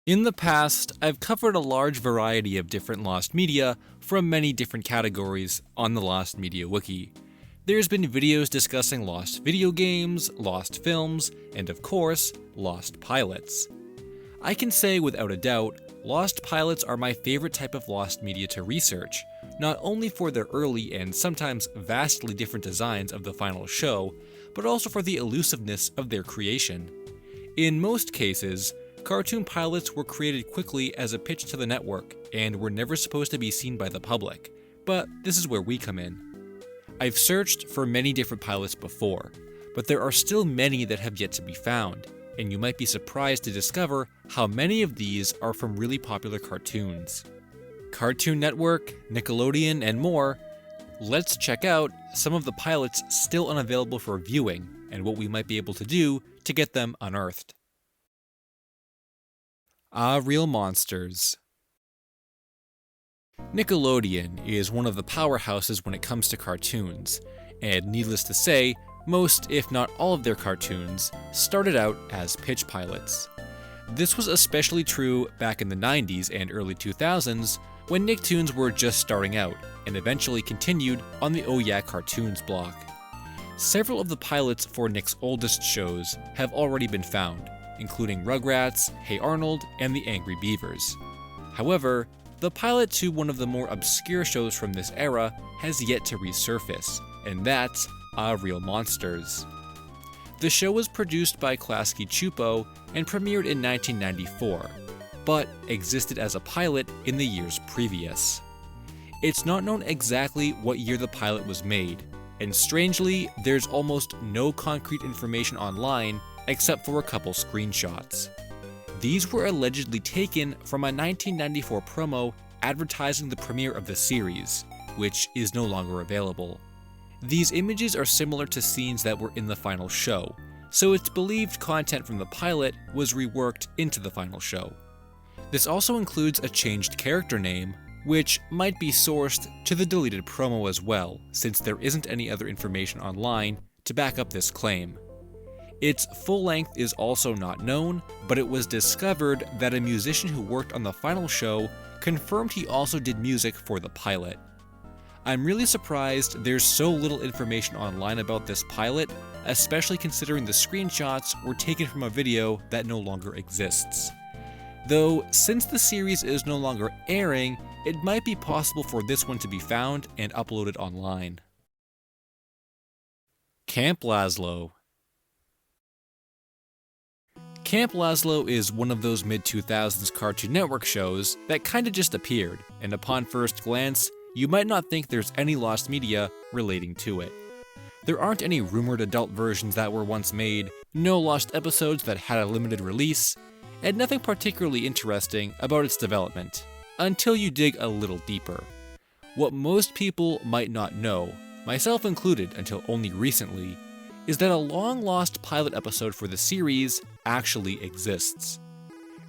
In the past, I've covered a large variety of different lost media from many different categories on the Lost Media Wiki. There's been videos discussing lost video games, lost films, and of course, lost pilots. I can say without a doubt, lost pilots are my favorite type of lost media to research, not only for their early and sometimes vastly different designs of the final show, but also for the elusiveness of their creation. In most cases, cartoon pilots were created quickly as a pitch to the network and were never supposed to be seen by the public, but this is where we come in. I've searched for many different pilots before, but there are still many that have yet to be found, and you might be surprised to discover how many of these are from really popular cartoons. Cartoon Network, Nickelodeon, and more, let's check out some of the pilots still unavailable for viewing and what we might be able to do to get them unearthed. Real Monsters. Nickelodeon is one of the powerhouses when it comes to cartoons, and needless to say, most, if not all of their cartoons, started out as pitch pilots. This was especially true back in the 90s and early 2000s, when Nicktoons were just starting out, and eventually continued on the Oh Yeah Cartoons block. Several of the pilots for Nick's oldest shows have already been found, including Rugrats, Hey Arnold, and the Angry Beavers. However, the pilot to one of the more obscure shows from this era has yet to resurface, and that's Real Monsters. The show was produced by Klasky Csupo and premiered in 1994, but existed as a pilot in the years previous. It's not known exactly what year the pilot was made, and strangely, there's almost no concrete information online except for a couple screenshots. These were allegedly taken from a 1994 promo advertising the premiere of the series, which is no longer available. These images are similar to scenes that were in the final show, so it's believed content from the pilot was reworked into the final show. This also includes a changed character name, which might be sourced to the deleted promo as well, since there isn't any other information online to back up this claim. Its full length is also not known, but it was discovered that a musician who worked on the final show confirmed he also did music for the pilot. I'm really surprised there's so little information online about this pilot, especially considering the screenshots were taken from a video that no longer exists. Though, since the series is no longer airing, it might be possible for this one to be found and uploaded online. Camp Laszlo. Camp Laszlo is one of those mid-2000s Cartoon Network shows that kinda just appeared, and upon first glance, you might not think there's any lost media relating to it. There aren't any rumored adult versions that were once made, no lost episodes that had a limited release, and nothing particularly interesting about its development, until you dig a little deeper. What most people might not know, myself included until only recently, is that a long-lost pilot episode for the series actually exists.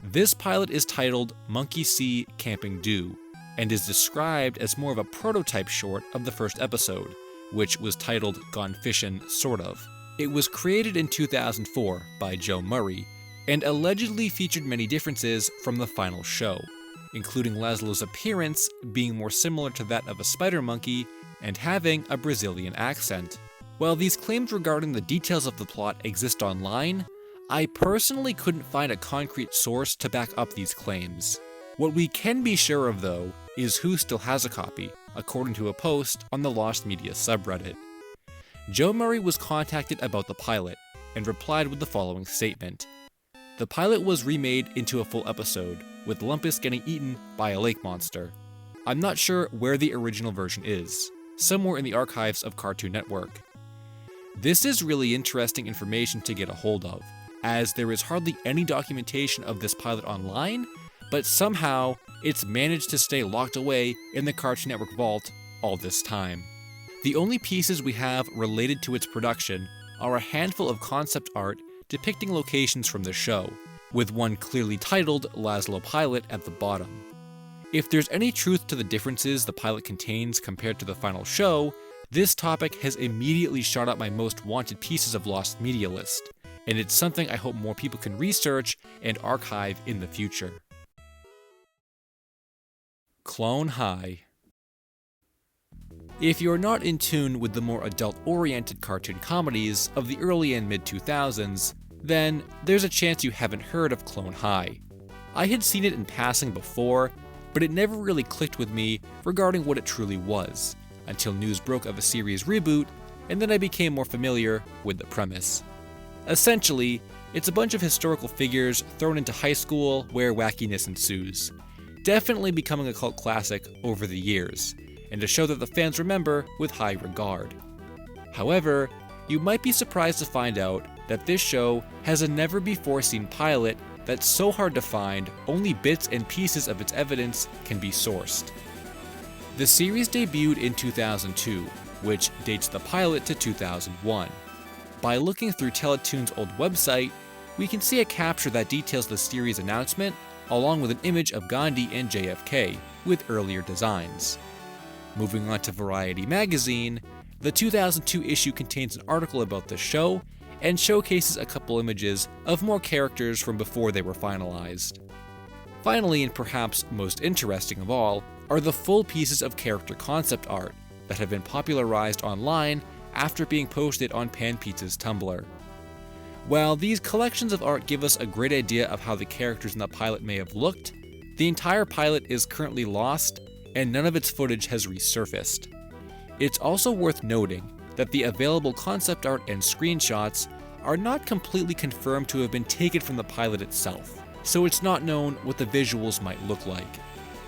This pilot is titled Monkey See, Camping Do, and is described as more of a prototype short of the first episode, which was titled Gone Fishin' Sort of. It was created in 2004 by Joe Murray, and allegedly featured many differences from the final show, including Laszlo's appearance being more similar to that of a spider monkey and having a Brazilian accent. While these claims regarding the details of the plot exist online, I personally couldn't find a concrete source to back up these claims. What we can be sure of, though, is who still has a copy, according to a post on the Lost Media subreddit. Joe Murray was contacted about the pilot, and replied with the following statement. The pilot was remade into a full episode, with Lumpus getting eaten by a lake monster. I'm not sure where the original version is, somewhere in the archives of Cartoon Network. This is really interesting information to get a hold of, as there is hardly any documentation of this pilot online, but somehow it's managed to stay locked away in the Cartoon Network vault all this time. The only pieces we have related to its production are a handful of concept art depicting locations from the show, with one clearly titled Laszlo Pilot at the bottom. If there's any truth to the differences the pilot contains compared to the final show, this topic has immediately shot up my most wanted pieces of lost media list, and it's something I hope more people can research and archive in the future. Clone High. If you're not in tune with the more adult-oriented cartoon comedies of the early and mid-2000s, then there's a chance you haven't heard of Clone High. I had seen it in passing before, but it never really clicked with me regarding what it truly was, until news broke of a series reboot, and then I became more familiar with the premise. Essentially, it's a bunch of historical figures thrown into high school where wackiness ensues, definitely becoming a cult classic over the years, and a show that the fans remember with high regard. However, you might be surprised to find out that this show has a never-before-seen pilot that's so hard to find, only bits and pieces of its evidence can be sourced. The series debuted in 2002, which dates the pilot to 2001. By looking through Teletoon's old website, we can see a capture that details the series announcement, along with an image of Gandhi and JFK, with earlier designs. Moving on to Variety magazine, the 2002 issue contains an article about the show, and showcases a couple images of more characters from before they were finalized. Finally, and perhaps most interesting of all, are the full pieces of character concept art that have been popularized online after being posted on Pan Pizza's Tumblr. While these collections of art give us a great idea of how the characters in the pilot may have looked, the entire pilot is currently lost, and none of its footage has resurfaced. It's also worth noting that the available concept art and screenshots are not completely confirmed to have been taken from the pilot itself, so it's not known what the visuals might look like.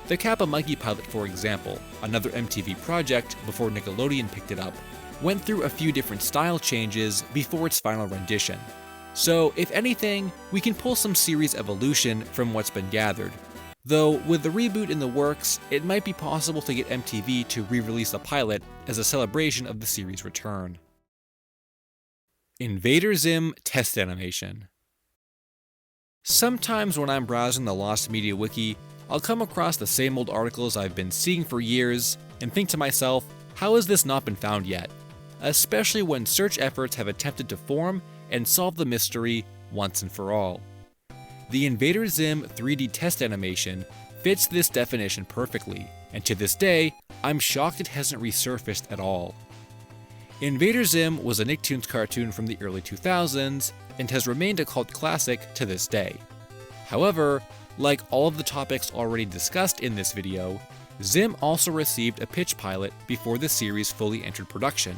The Kappa Monkey pilot, for example, another MTV project before Nickelodeon picked it up, went through a few different style changes before its final rendition. So, if anything, we can pull some series evolution from what's been gathered. Though, with the reboot in the works, it might be possible to get MTV to re-release the pilot as a celebration of the series' return. Invader Zim Test Animation. Sometimes when I'm browsing the Lost Media Wiki, I'll come across the same old articles I've been seeing for years, and think to myself, how has this not been found yet? Especially when search efforts have attempted to form and solve the mystery once and for all. The Invader Zim 3D test animation fits this definition perfectly, and to this day, I'm shocked it hasn't resurfaced at all. Invader Zim was a Nicktoons cartoon from the early 2000s, and has remained a cult classic to this day. However, like all of the topics already discussed in this video, Zim also received a pitch pilot before the series fully entered production.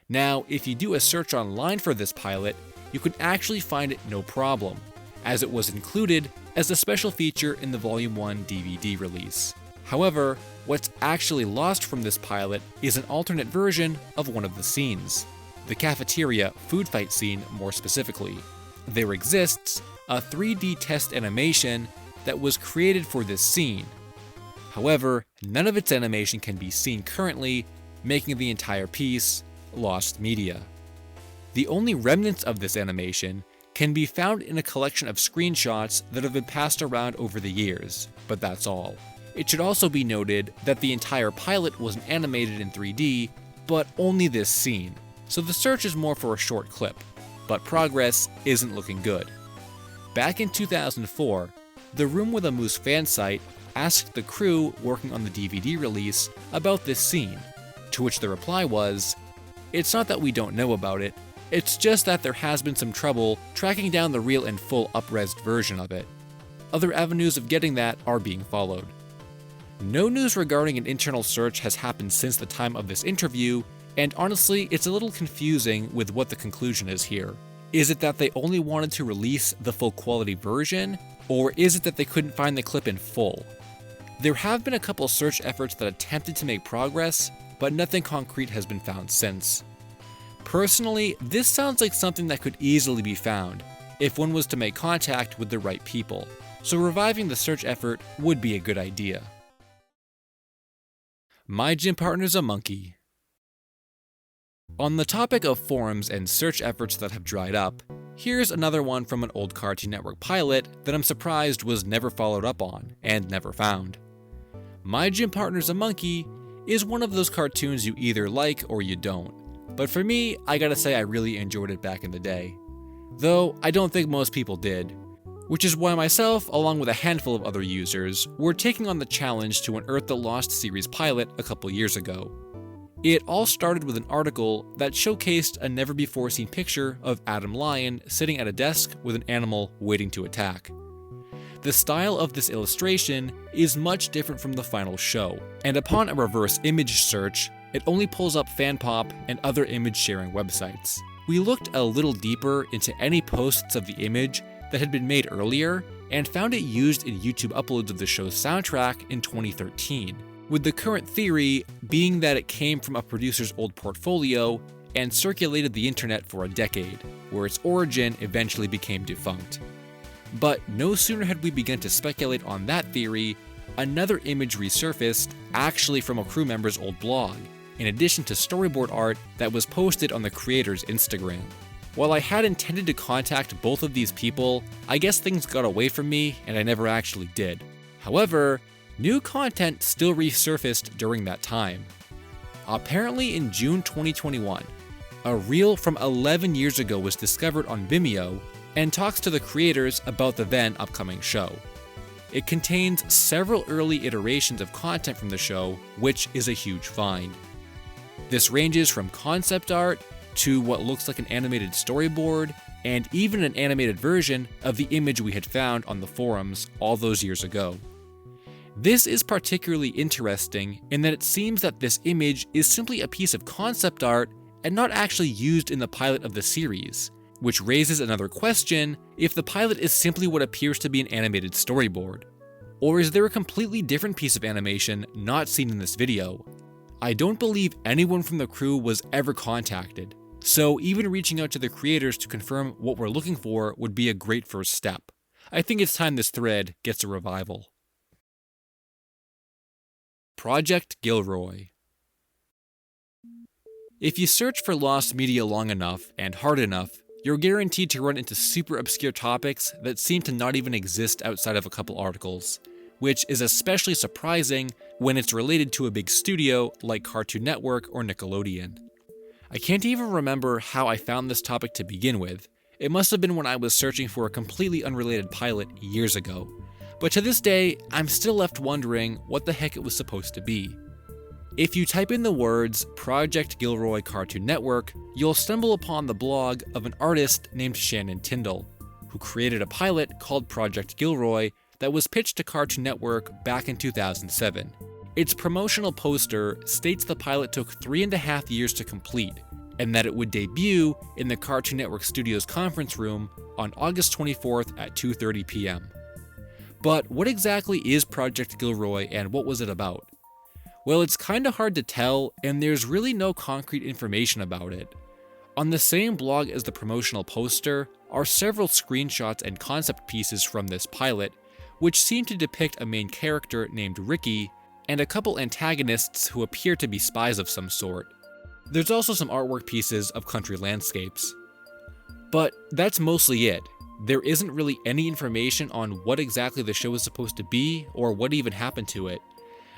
Now, if you do a search online for this pilot, you can actually find it no problem, as it was included as a special feature in the Volume 1 DVD release. However, what's actually lost from this pilot is an alternate version of one of the scenes, the cafeteria food fight scene more specifically. There exists a 3D test animation that was created for this scene. However, none of its animation can be seen currently, making the entire piece lost media. The only remnants of this animation can be found in a collection of screenshots that have been passed around over the years, but that's all. It should also be noted that the entire pilot wasn't animated in 3D, but only this scene, so the search is more for a short clip, but progress isn't looking good. Back in 2004, the Room with a Moose fan site asked the crew working on the DVD release about this scene, to which the reply was, "It's not that we don't know about it, it's just that there has been some trouble tracking down the real and full up-resed version of it. Other avenues of getting that are being followed." No news regarding an internal search has happened since the time of this interview, and honestly, it's a little confusing with what the conclusion is here. Is it that they only wanted to release the full quality version, or is it that they couldn't find the clip in full? There have been a couple search efforts that attempted to make progress, but nothing concrete has been found since. Personally, this sounds like something that could easily be found if one was to make contact with the right people, so reviving the search effort would be a good idea. My Gym Partner's a Monkey. On the topic of forums and search efforts that have dried up, here's another one from an old Cartoon Network pilot that I'm surprised was never followed up on and never found. My Gym Partner's a Monkey is one of those cartoons you either like or you don't. But for me, I gotta say I really enjoyed it back in the day. Though I don't think most people did. which is why myself, along with a handful of other users, were taking on the challenge to unearth the Lost series pilot a couple years ago. It all started with an article that showcased a never-before-seen picture of Adam Lyon sitting at a desk with an animal waiting to attack. The style of this illustration is much different from the final show, and upon a reverse image search, it only pulls up FanPop and other image-sharing websites. We looked a little deeper into any posts of the image that had been made earlier, and found it used in YouTube uploads of the show's soundtrack in 2013, with the current theory being that it came from a producer's old portfolio and circulated the internet for a decade, where its origin eventually became defunct. But no sooner had we begun to speculate on that theory, another image resurfaced, actually from a crew member's old blog, in addition to storyboard art that was posted on the creator's Instagram. While I had intended to contact both of these people, I guess things got away from me and I never actually did. However, new content still resurfaced during that time. Apparently in June 2021, a reel from 11 years ago was discovered on Vimeo and talks to the creators about the then upcoming show. It contains several early iterations of content from the show, which is a huge find. This ranges from concept art to what looks like an animated storyboard, and even an animated version of the image we had found on the forums all those years ago. This is particularly interesting in that it seems that this image is simply a piece of concept art and not actually used in the pilot of the series, which raises another question if the pilot is simply what appears to be an animated storyboard. Or is there a completely different piece of animation not seen in this video? I don't believe anyone from the crew was ever contacted, so even reaching out to the creators to confirm what we're looking for would be a great first step. I think it's time this thread gets a revival. Project Gilroy. If you search for lost media long enough and hard enough, you're guaranteed to run into super obscure topics that seem to not even exist outside of a couple articles, which is especially surprising when it's related to a big studio like Cartoon Network or Nickelodeon. I can't even remember how I found this topic to begin with. It must have been when I was searching for a completely unrelated pilot years ago. But to this day, I'm still left wondering what the heck it was supposed to be. If you type in the words Project Gilroy Cartoon Network, you'll stumble upon the blog of an artist named Shannon Tyndall, who created a pilot called Project Gilroy that was pitched to Cartoon Network back in 2007. Its promotional poster states the pilot took 3.5 years to complete, and that it would debut in the Cartoon Network Studios conference room on August 24th at 2:30 p.m. But what exactly is Project Gilroy and what was it about? Well, it's kinda hard to tell, and there's really no concrete information about it. On the same blog as the promotional poster are several screenshots and concept pieces from this pilot, which seem to depict a main character named Ricky, and a couple antagonists who appear to be spies of some sort. There's also some artwork pieces of country landscapes. But that's mostly it. There isn't really any information on what exactly the show is supposed to be or what even happened to it.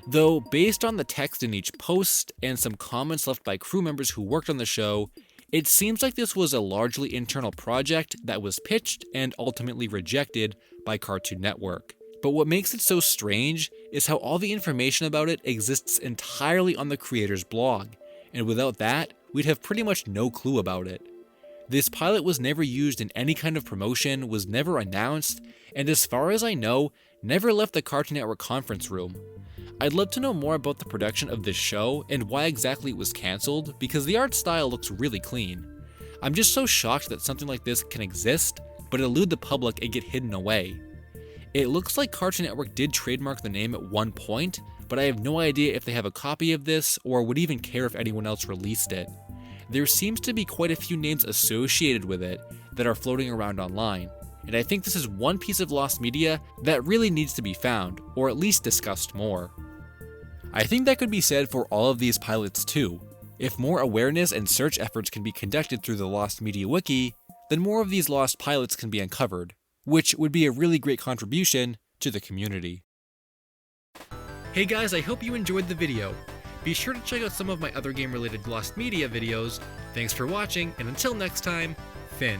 Though, based on the text in each post and some comments left by crew members who worked on the show, it seems like this was a largely internal project that was pitched and ultimately rejected by Cartoon Network. But what makes it so strange is how all the information about it exists entirely on the creator's blog, and without that, we'd have pretty much no clue about it. This pilot was never used in any kind of promotion, was never announced, and as far as I know, never left the Cartoon Network conference room. I'd love to know more about the production of this show and why exactly it was cancelled, because the art style looks really clean. I'm just so shocked that something like this can exist, but elude the public and get hidden away. It looks like Cartoon Network did trademark the name at one point, but I have no idea if they have a copy of this or would even care if anyone else released it. There seems to be quite a few names associated with it that are floating around online, and I think this is one piece of lost media that really needs to be found, or at least discussed more. I think that could be said for all of these pilots too. If more awareness and search efforts can be conducted through the Lost Media Wiki, then more of these lost pilots can be uncovered, which would be a really great contribution to the community. Hey guys, I hope you enjoyed the video. Be sure to check out some of my other game-related lost media videos. Thanks for watching, and until next time, Finn.